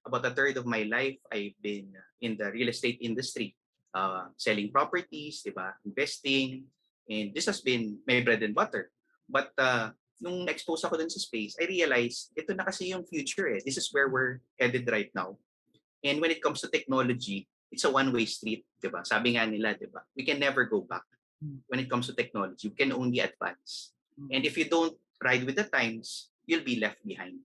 about a third of my life, I've been in the real estate industry, selling properties, di ba? Investing, and this has been my bread and butter. But nung na-expose ako dun sa space, I realized ito na kasi yung future eh. This is where we're headed right now. And when it comes to technology, it's a one-way street, di ba? Sabi nga nila, di ba? We can never go back. When it comes to technology, we can only advance. And if you don't ride with the times, you'll be left behind.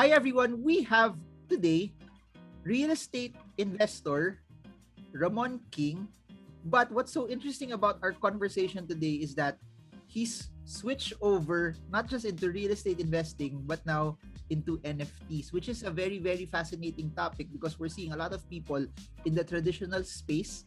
Hi everyone, we have today real estate investor Ramon King. But what's so interesting about our conversation today is that he's switched over not just into real estate investing but now into NFTs, which is a very, very fascinating topic because we're seeing a lot of people in the traditional space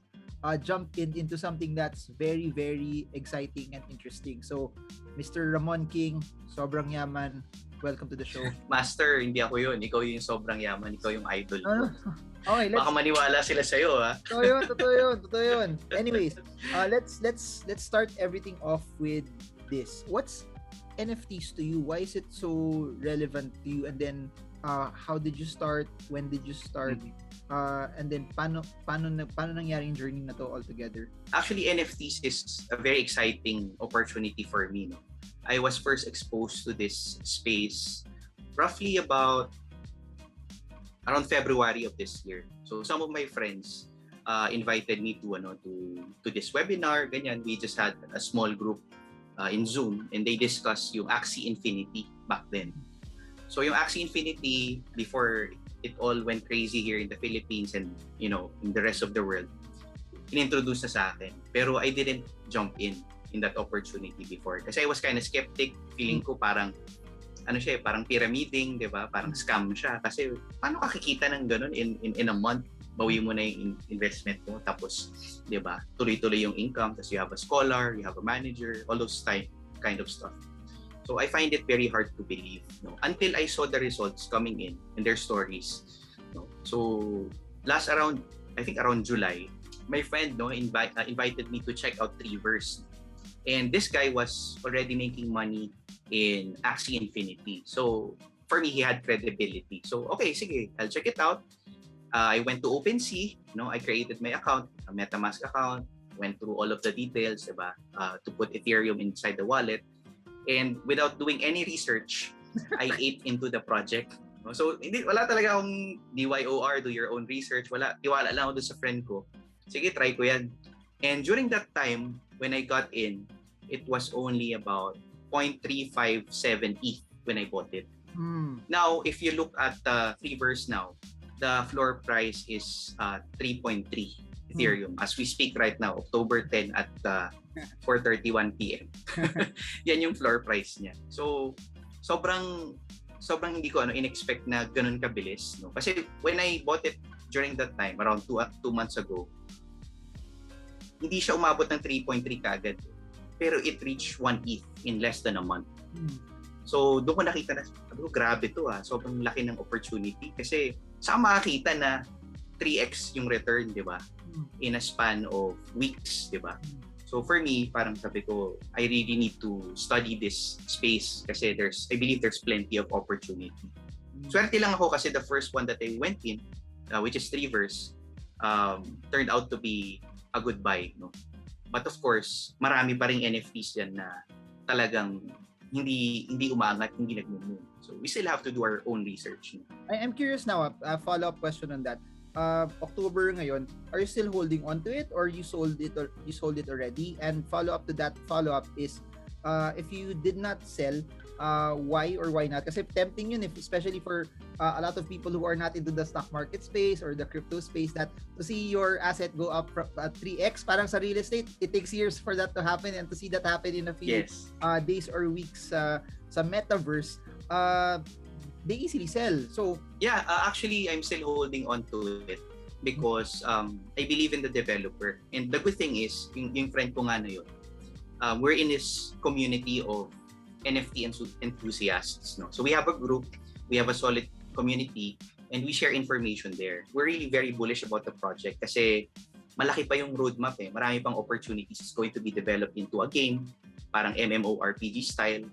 jump into something that's very, very exciting and interesting. So, Mr. Ramon King, sobrang yaman. Welcome to the show. Master, hindi ako yun. Ikaw yung sobrang yaman. Ikaw yung idol ko. Okay, Baka maniwala sila sa'yo, ha? Totoo yun. Anyways, let's start everything off with this. What's NFTs to you? Why is it so relevant to you? And then, how did you start? When did you start? And then, paano nangyari yung journey na to altogether? Actually, NFTs is a very exciting opportunity for me, no? I was first exposed to this space roughly about around February of this year. So some of my friends invited me to this webinar. Ganyan, we just had a small group in Zoom and they discussed yung Axie Infinity back then. So yung Axie Infinity, before it all went crazy here in the Philippines and in the rest of the world, inintroduce na sa akin. Pero I didn't jump in that opportunity before. Kasi I was kind of skeptic. Feeling ko parang, parang pyramiding, di ba? Parang scam siya. Kasi paano kakikita ng ganun in a month? Bawi mo na yung investment mo. Tapos, di ba? Tuloy-tuloy yung income. Tapos you have a scholar, you have a manager, all those kind of stuff. So I find it very hard to believe. No? Until I saw the results coming in and their stories. No? So I think around July, my friend invited me to check out Three-Verse. And this guy was already making money in Axie Infinity. So for me, he had credibility. So okay, sige, I'll check it out. I went to OpenSea. I created my account, a MetaMask account. Went through all of the details, diba? To put Ethereum inside the wallet. And without doing any research, I ate into the project. So wala talaga akong DYOR, do your own research. Wala, tiwala lang ako doon sa friend ko. Sige, try ko yan. And during that time, when I got in, it was only about 0.357 ETH when I bought it. Now, if you look at the Three-Verse now, the floor price is 3.3 Ethereum. As we speak right now, October 10 at 4:31 p.m. Yan yung floor price niya. So, sobrang hindi ko in-expect na ganun kabilis. No? Kasi when I bought it during that time, around 2 months ago, hindi siya umabot ng 3.3 kagad. Pero it reached 1 ETH in less than a month. So, doon ko nakita na, grabe to sobrang laki ng opportunity. Kasi, saan makakita na 3x yung return, di ba? In a span of weeks, di ba? So, for me, parang sabi ko, I really need to study this space kasi I believe there's plenty of opportunity. Swerte lang ako kasi the first one that I went in, which is Three-Verse, turned out to be a good buy, no? But of course, marami pa ring NFTs yan na talagang hindi umaangat, hindi nag-move. So we still have to do our own research. No? I'm curious now, a follow-up question on that. October ngayon, are you still holding on to it or you sold it already? And follow-up to that follow-up is, if you did not sell, why or why not? Kasi tempting yun, especially for a lot of people who are not into the stock market space or the crypto space, that to see your asset go up 3x, parang sa real estate, it takes years for that to happen, and to see that happen in a few days or weeks sa metaverse, they easily sell. So yeah, actually I'm still holding on to it because I believe in the developer. And the good thing is, yung friend ko nga na yun, we're in this community of NFT enthusiasts. No? So we have a group, we have a solid community, and we share information there. We're really very bullish about the project kasi malaki pa yung roadmap eh. Marami pang opportunities is going to be developed into a game, parang MMORPG style.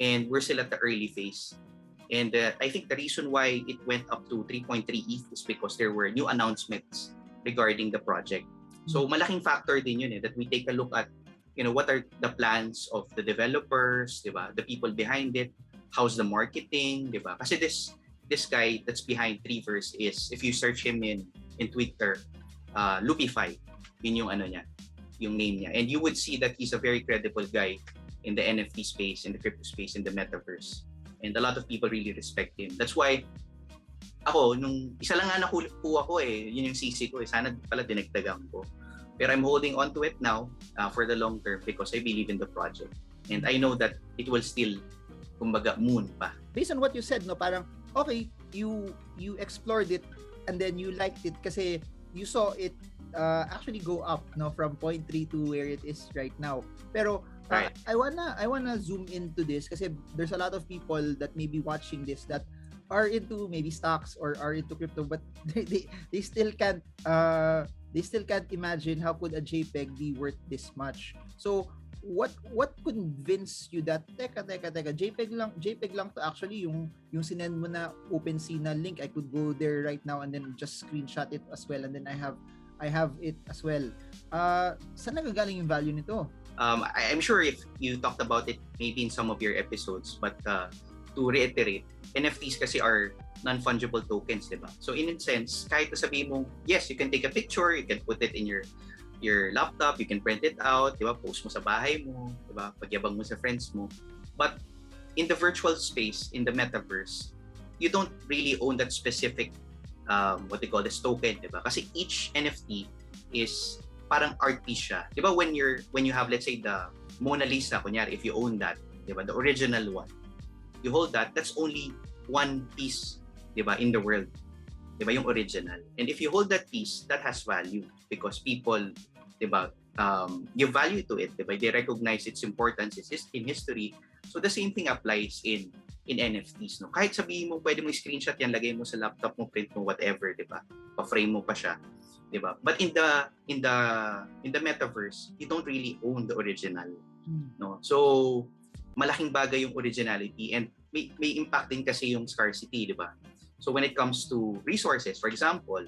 And we're still at the early phase. And I think the reason why it went up to 3.3 ETH is because there were new announcements regarding the project. So malaking factor din yun eh, that we take a look at, what are the plans of the developers, di ba? The people behind it, how's the marketing, di ba? Kasi this guy that's behind Treeverse is, if you search him in Twitter, Lupify, yun yung niya, yung name niya. And you would see that he's a very credible guy in the NFT space, in the crypto space, in the metaverse. And a lot of people really respect him. That's why ako, nung isa lang nga nakuha ko eh, yun yung CC ko eh. Sana pala dinagdagan ko. Pero I'm holding on to it now for the long term because I believe in the project. And I know that it will still, kumbaga, moon pa. Based on what you said, no, parang, okay, you explored it and then you liked it kasi you saw it actually go up, no, from 0.3 to where it is right now. Pero right. I wanna zoom into this kasi there's a lot of people that may be watching this that are into maybe stocks or are into crypto, but they still can't imagine how could a JPEG be worth this much. So what convinced you that teka JPEG lang to actually yung sinend mo na OpenSea na link, I could go there right now and then just screenshot it as well and then I have it as well. Saan nagagaling yung value nito? I'm sure if you talked about it maybe in some of your episodes, but to reiterate, NFTs kasi are non-fungible tokens, diba? So in a sense, kahit sabihin mo, yes, you can take a picture, you can put it in your laptop, you can print it out, diba? Post mo sa bahay mo, diba? Pagyabang mo sa friends mo. But in the virtual space, in the metaverse, you don't really own that specific what they call this token, diba? Kasi each NFT is parang art piece siya. Diba when you have, let's say, the Mona Lisa, kunyari, if you own that, diba, the original one, you hold that, that's only one piece, diba, in the world. Diba, yung original. And if you hold that piece, that has value because people, diba, give value to it, diba? They recognize its importance in history. So the same thing applies in NFTs, no? Kahit sabihin mo, pwede mo screenshot yan, lagay mo sa laptop mo, print mo, whatever, diba? Pa-frame mo pa siya. Diba? But in the metaverse, you don't really own the original, no? So malaking bagay yung originality and may impact din kasi yung scarcity, diba? So when it comes to resources, for example,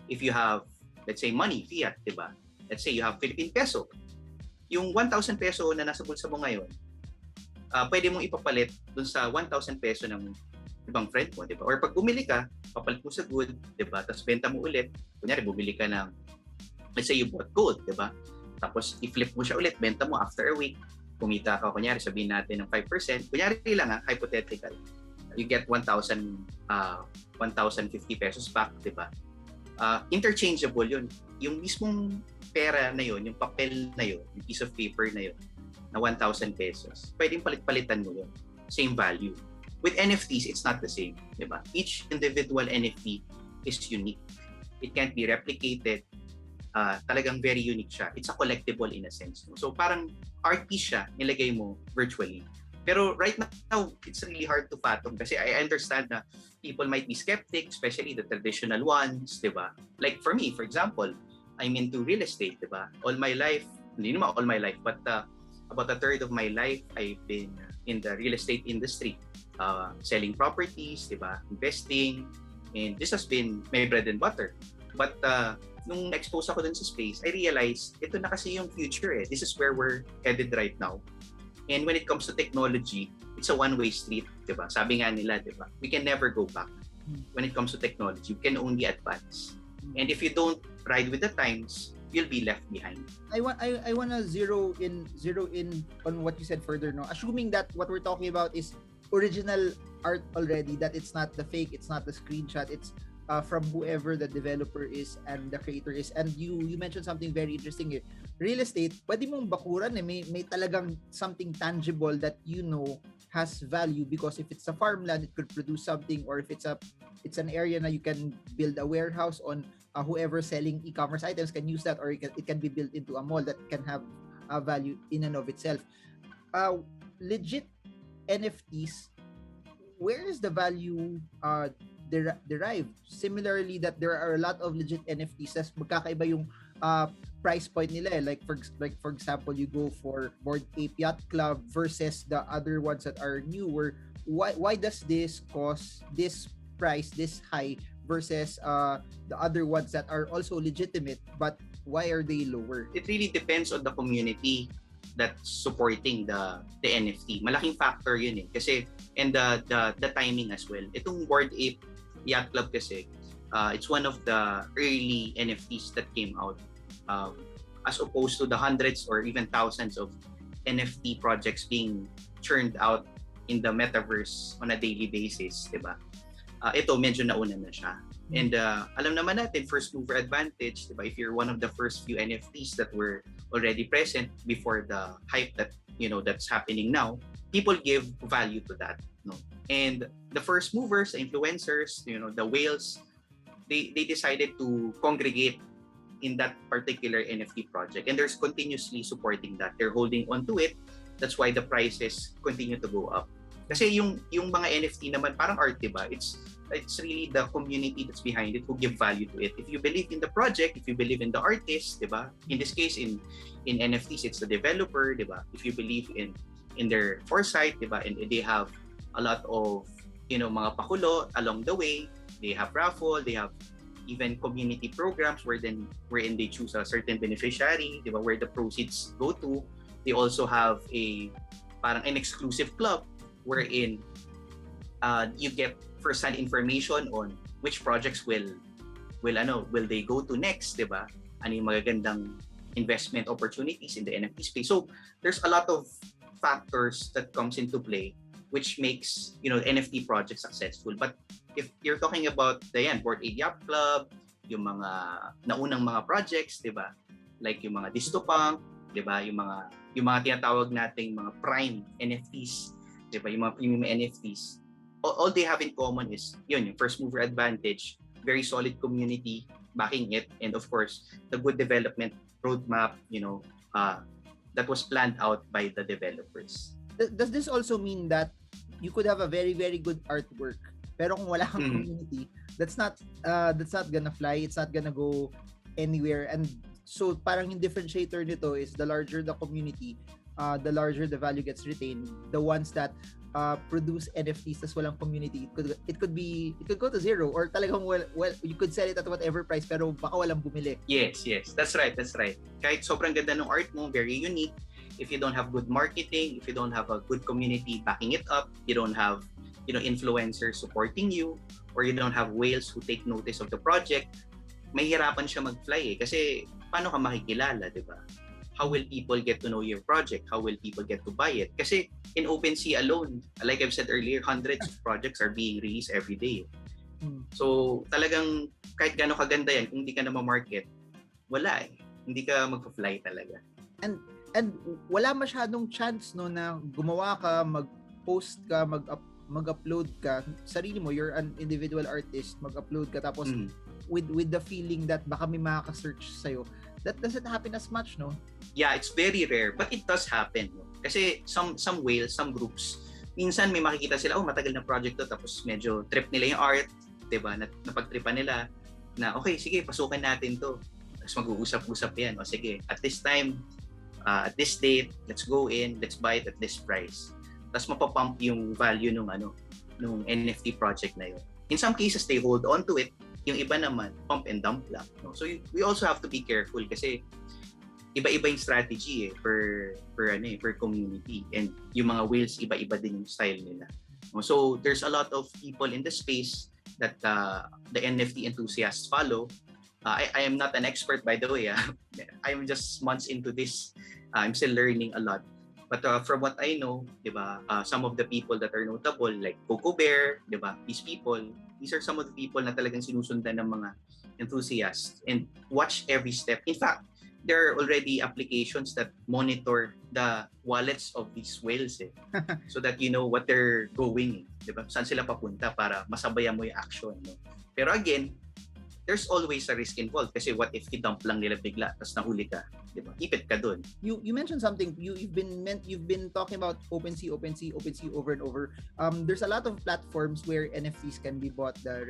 if you have, let's say, money, fiat, diba? Let's say you have Philippine peso. Yung 1,000 peso na nasa bulsa mo ngayon, pwede mong ipapalit dun sa 1,000 peso ng ibang friend mo, diba? Or pag bumili ka, papalit mo sa good, diba? Tapos benta mo ulit. Kunyari, bumili ka ng, let's say you bought gold, diba? Tapos i-flip mo siya ulit, benta mo after a week. Kumita ka, kunyari, sabihin natin ng 5%. Kunyari lang hypothetical. You get 1,050 pesos back, diba? Interchangeable yun. Yung mismong pera na yun, yung papel na yun, yung piece of paper na yun, na 1,000 pesos, pwedeng palit-palitan mo yun. Same value. With NFTs, it's not the same, diba? Each individual NFT is unique. It can't be replicated. Talagang very unique siya. It's a collectible in a sense. No? So parang art piece siya, nilagay mo virtually. Pero right now, it's really hard to fathom kasi I understand na people might be skeptic, especially the traditional ones, diba? Like for me, for example, I'm into real estate, diba? All my life, hindi naman all my life, but about a third of my life, I've been in the real estate industry. Selling properties, diba? Investing, and this has been my bread and butter. But nung na-expose ako dun sa space, I realized ito na kasi yung future eh. This is where we're headed right now. And when it comes to technology, it's a one-way street, diba? Sabi nga nila, diba? We can never go back. When it comes to technology, we can only advance. And if you don't ride with the times, you'll be left behind. I wanna zero in on what you said further, no? Assuming that what we're talking about is original art already, that it's not the fake, it's not the screenshot, it's from whoever the developer is and the creator is. And you mentioned something very interesting here. Real estate, pwede mong bakuran eh, may talagang something tangible that has value because if it's a farmland, it could produce something, or if it's an area na you can build a warehouse on, whoever selling e-commerce items can use that, or it can be built into a mall that can have a value in and of itself. Legit NFTs, where is the value derived? Similarly, that there are a lot of legit NFTs, tas magkakaiba yung price point nila eh. Like for example, you go for Bored Ape Yacht Club versus the other ones that are newer. Why does this cost this price this high versus the other ones that are also legitimate, but why are they lower? It really depends on the community that's supporting the NFT. Malaking factor yun eh. Kasi, and the timing as well. Itong Bored Ape Yacht Club kasi, it's one of the early NFTs that came out. As opposed to the hundreds or even thousands of NFT projects being churned out in the metaverse on a daily basis, diba? Ito, medyo nauna na siya. And alam naman natin, first mover advantage, diba? If you're one of the first few NFTs that were already present before the hype that, that's happening now, people give value to that. No? And the first movers, the influencers, the whales, they decided to congregate in that particular NFT project. And they're continuously supporting that. They're holding on to it. That's why the prices continue to go up. Kasi yung mga NFT naman, parang art, diba? It's really the community that's behind it who give value to it. If you believe in the project, if you believe in the artist, diba? In this case, in NFTs, it's the developer, diba? If you believe in their foresight, diba? And they have a lot of, mga pakulo along the way. They have raffle, they have even community programs wherein they choose a certain beneficiary, diba? Where the proceeds go to. They also have an exclusive club wherein you get first-hand information on which projects will they go to next, diba? Ano yung magagandang investment opportunities in the NFT space. So there's a lot of factors that comes into play which makes NFT projects successful. But if you're talking about the Bored Ape Yacht Club, yung mga naunang mga projects, diba? Like yung mga Distopunk, diba? Yung mga tinatawag nating mga prime NFTs, diba? Yung mga premium NFTs. All they have in common is yung first mover advantage, very solid community backing it, and of course the good development roadmap that was planned out by the developers. Does this also mean that you could have a very very good artwork pero kung wala kang community, that's not gonna fly, it's not gonna go anywhere? And so parang yung differentiator nito is the larger the community, the larger the value gets retained. The ones that produce NFTs tas walang community, it could go to zero, or talagang well you could sell it at whatever price pero baka walang bumili. Yes, that's right. Kahit sobrang ganda ng art mo, very unique, if you don't have good marketing, if you don't have a good community backing it up, you don't have influencers supporting you, or you don't have whales who take notice of the project, mahirapan siya mag-fly eh. Kasi paano ka makikilala, di ba? How will people get to know your project? How will people get to buy it? Kasi in OpenSea alone, like I've said earlier, hundreds of projects are being released every day. So talagang kahit gaano kaganda yan, kung hindi ka na ma-market, wala eh. Hindi ka magpa-fly talaga. And wala masyadong chance na gumawa ka, mag-post ka, mag-upload ka, sarili mo, you're an individual artist, mag-upload ka tapos with the feeling that baka may makaka-search sa'yo. That doesn't happen as much, no? Yeah, it's very rare, but it does happen. No? Kasi some whales, some groups, minsan may makikita sila, matagal na project to, tapos medyo trip nila yung art, diba? Napagtripan nila na, okay, sige, pasukan natin to. Tapos mag-uusap-usap yan. O sige, at this time, at this date, let's go in, let's buy it at this price. Tapos mapapump yung value nung NFT project na yun. In some cases, they hold on to it. Yung iba naman, pump and dump lang. No? So we also have to be careful kasi iba-iba yung strategy per community. And yung mga whales, iba-iba din yung style nila. No? So there's a lot of people in the space that the NFT enthusiasts follow. I am not an expert, by the way. I'm just months into this. I'm still learning a lot. But from what I know, diba, some of the people that are notable, like Coco Bear, diba, these are some of the people na talagang sinusundan ng mga enthusiasts and watch every step. In fact, there are already applications that monitor the wallets of these whales so that you know what they're going, diba? Saan sila papunta para masabayan mo yung action. No? Pero again, there's always a risk involved kasi what if i-dump lang nila bigla tapos nahuli ka, 'di ba? Ipit ka doon. You mentioned something. You've been talking about OpenSea over and over. There's a lot of platforms where NFTs can be bought, the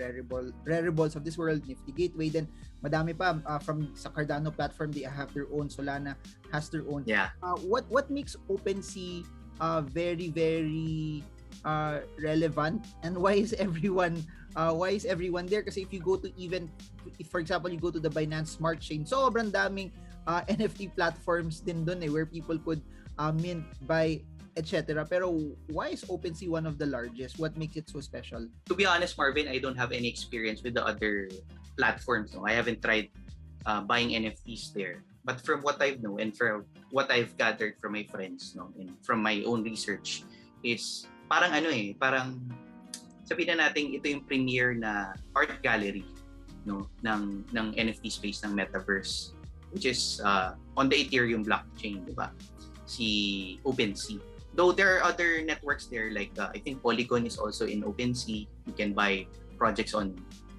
Rareables of this world, Nifty Gateway, then madami pa from sa Cardano platform, they have their own, Solana has their own. Yeah. What makes OpenSea very very relevant, and why is everyone there? Kasi if you go to for example, you go to the Binance Smart Chain, sobrang daming NFT platforms din doon where people could mint, buy, etc. Pero why is OpenSea one of the largest? What makes it so special? To be honest, Marvin, I don't have any experience with the other platforms. No? I haven't tried buying NFTs there. But from what I know and from what I've gathered from my friends, no, and from my own research, is parang parang sabihin na natin ito yung premier na art gallery, no, ng NFT space ng metaverse, which is on the Ethereum blockchain, di ba? Si OpenSea. Though there are other networks there, like I think Polygon is also in OpenSea. You can buy projects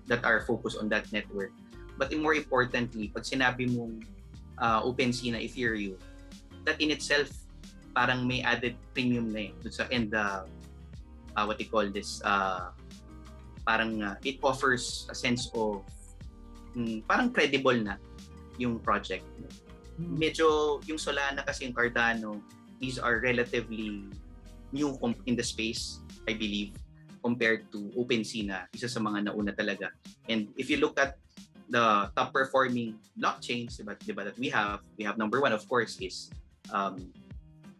that are focused on that network. But more importantly, pag sinabi mong OpenSea na Ethereum, that in itself parang may added premium na sa and what you call this, parang it offers a sense of parang credible na yung project. Medyo yung Solana kasi yung Cardano, these are relatively new in the space, I believe, compared to OpenSea na isa sa mga nauna talaga. And if you look at the top performing blockchains, diba, that we have number one, of course, is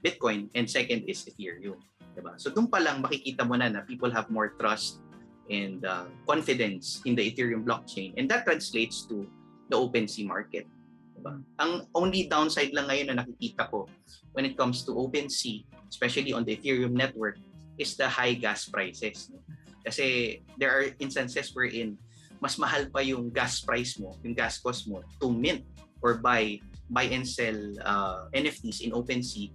Bitcoin, and second is Ethereum. Diba? So doon pa lang makikita mo na people have more trust and confidence in the Ethereum blockchain, and that translates to the OpenSea market. Diba? Ang only downside lang ngayon na nakikita ko when it comes to OpenSea, especially on the Ethereum network, is the high gas prices. No? Kasi there are instances wherein mas mahal pa yung gas price mo, yung gas cost mo to mint or buy and sell NFTs in OpenSea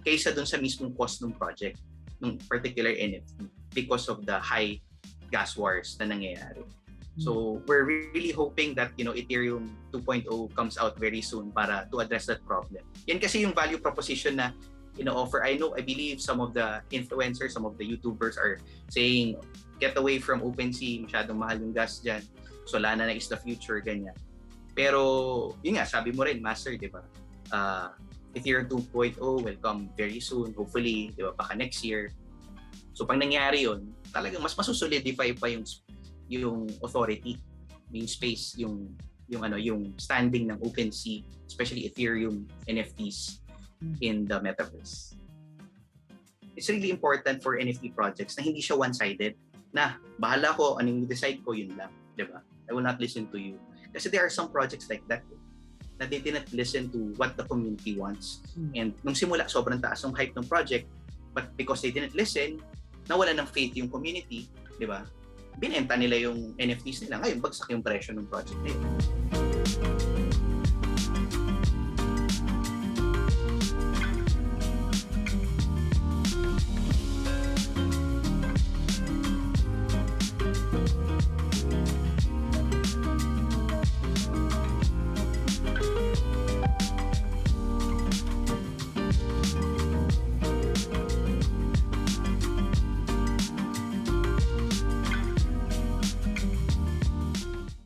kaysa dun sa mismong cost ng project, ng particular NFT, because of the high gas wars na nangyayari. So we're really hoping that Ethereum 2.0 comes out very soon para to address that problem. Yan kasi yung value proposition na offer. I believe some of the influencers, some of the YouTubers are saying, get away from OpenSea, masyadong mahal yung gas dyan. Solana na is the future, ganyan. Pero, yun nga, sabi mo rin, Master, di ba? Ethereum 2.0 will come very soon, hopefully, di ba, baka next year. So, pag nangyari yun, talagang mas masusolidify pa yung authority, yung space, yung standing ng OpenSea, especially Ethereum NFTs in the metaverse. It's really important for NFT projects na hindi siya one-sided, na bahala ko, anong decide ko, yun lang, di ba? I will not listen to you. Kasi there are some projects like that na they didn't listen to what the community wants. And nung simula, sobrang taas ng hype ng project, but because they didn't listen, nawala ng faith yung community, di ba? Binenta nila yung NFTs nila. Ngayon, bagsak yung presyo ng project na yun.